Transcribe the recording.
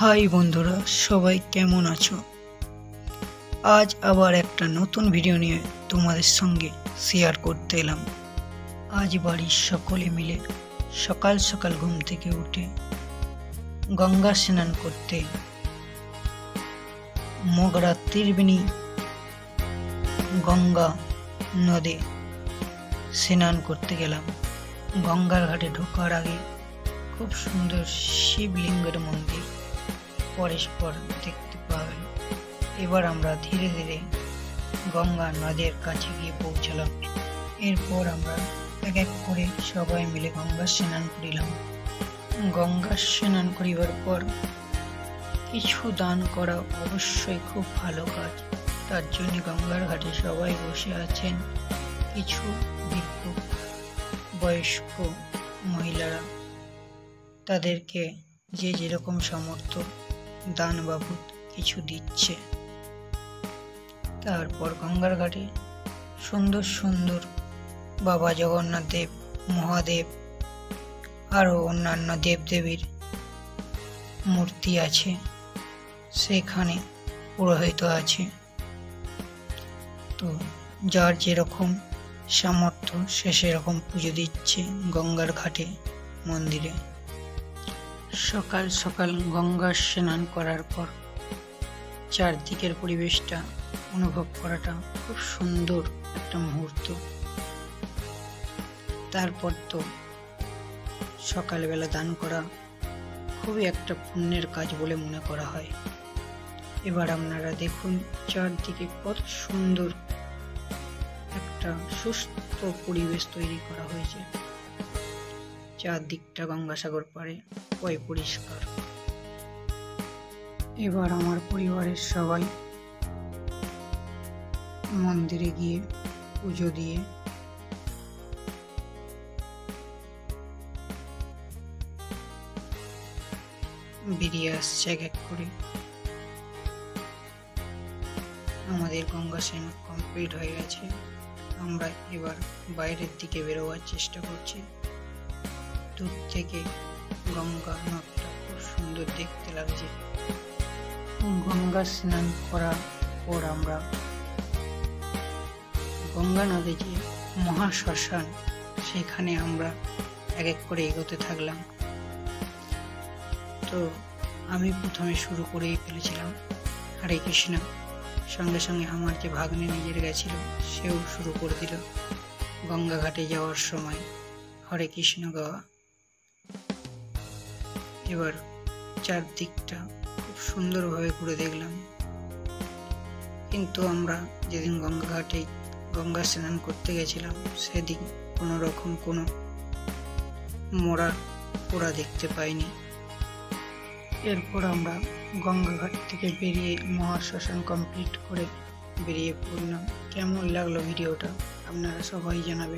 High বন্ধুরা, সবাই কেমন আছো? আজ আবার একটা নতুন ভিডিও নিয়ে তোমাদের সঙ্গে শেয়ার করতে এলাম। আজ বাড়ির সকলে মিলে সকাল সকাল ঘুম থেকে উঠে গঙ্গা স্নান করতে মগরা ত্রিবেণী গঙ্গা নদে স্নান করতে গেলাম। গঙ্গার ঘাটে ঢোকার আগে খুব সুন্দর শিবলিঙ্গের মন্দির পরস্পর দেখতে পাবেন। এবার আমরা ধীরে ধীরে গঙ্গা নদের কাছে গিয়ে পৌঁছালাম। এরপর আমরা এক এক করে সবাই মিলে গঙ্গা স্নান করিলাম। গঙ্গা স্নান করিবার পর কিছু দান করা অবশ্যই খুব ভালো কাজ। তার জন্য গঙ্গার ঘাটে সবাই বসে আছেন। কিছু বৃদ্ধ বয়স্ক মহিলারা তাদেরকে যে যেরকম সামর্থ্য দান বাবদ কিছু দিচ্ছে। তারপর গঙ্গার ঘাটে সুন্দর সুন্দর বাবা জগন্নাথ দেব, মহাদেব আরও অন্যান্য দেবদেবীর মূর্তি আছে। সেখানে পুরোহিত আছে। তো যার যেরকম সামর্থ্য সে সেরকম পুজো দিচ্ছে গঙ্গার ঘাটে মন্দিরে। সকাল সকাল গঙ্গা স্নান করার পর চারদিকের পরিবেশটা অনুভব করাটা খুব সুন্দর একটা মুহূর্ত। তারপর তো সকালবেলা দান করা খুবই একটা পুণ্যের কাজ বলে মনে করা হয়। এবার আপনারা দেখুন চারদিকে কত সুন্দর একটা সুস্থ পরিবেশ তৈরি করা হয়েছে। চারদিকটা গঙ্গাসাগর পাড়ে পরিষ্কার। এবার আমার পরিবারের সবাই মন্দিরে গিয়ে পুজো দিয়ে বেরিয়ে আসছে এক এক করে। আমাদের গঙ্গা স্নান কমপ্লিট হয়ে গেছে। আমরা এবার বাইরের দিকে বেরোবার চেষ্টা করছি। দূর থেকে গঙ্গা নদটা খুব সুন্দর দেখতে লাগছে। গঙ্গা স্নান করার পর আমরা গঙ্গা নদে যে মহাশ্মশান, সেখানে আমরা এক এক করে এগোতে থাকলাম। তো আমি প্রথমে শুরু করেই ফেলেছিলাম হরে কৃষ্ণ। সঙ্গে সঙ্গে আমার যে ভাগ্নে নিজের গেছিল সেও শুরু করে দিল গঙ্গা ঘাটে যাওয়ার সময় হরে কৃষ্ণ গাওয়া। এবার চারদিকটা খুব সুন্দরভাবে ঘুরে দেখলাম। কিন্তু আমরা যেদিন গঙ্গা ঘাটে গঙ্গা স্নান করতে গেছিলাম সেদিন কোনো রকম কোনো মরা পোড়া দেখতে পাইনি। এরপর আমরা গঙ্গা ঘাট থেকে বেরিয়ে মহাশ্মশান কমপ্লিট করে বেরিয়ে পড়লাম। কেমন লাগলো ভিডিওটা আপনারা সবাই জানাবেন।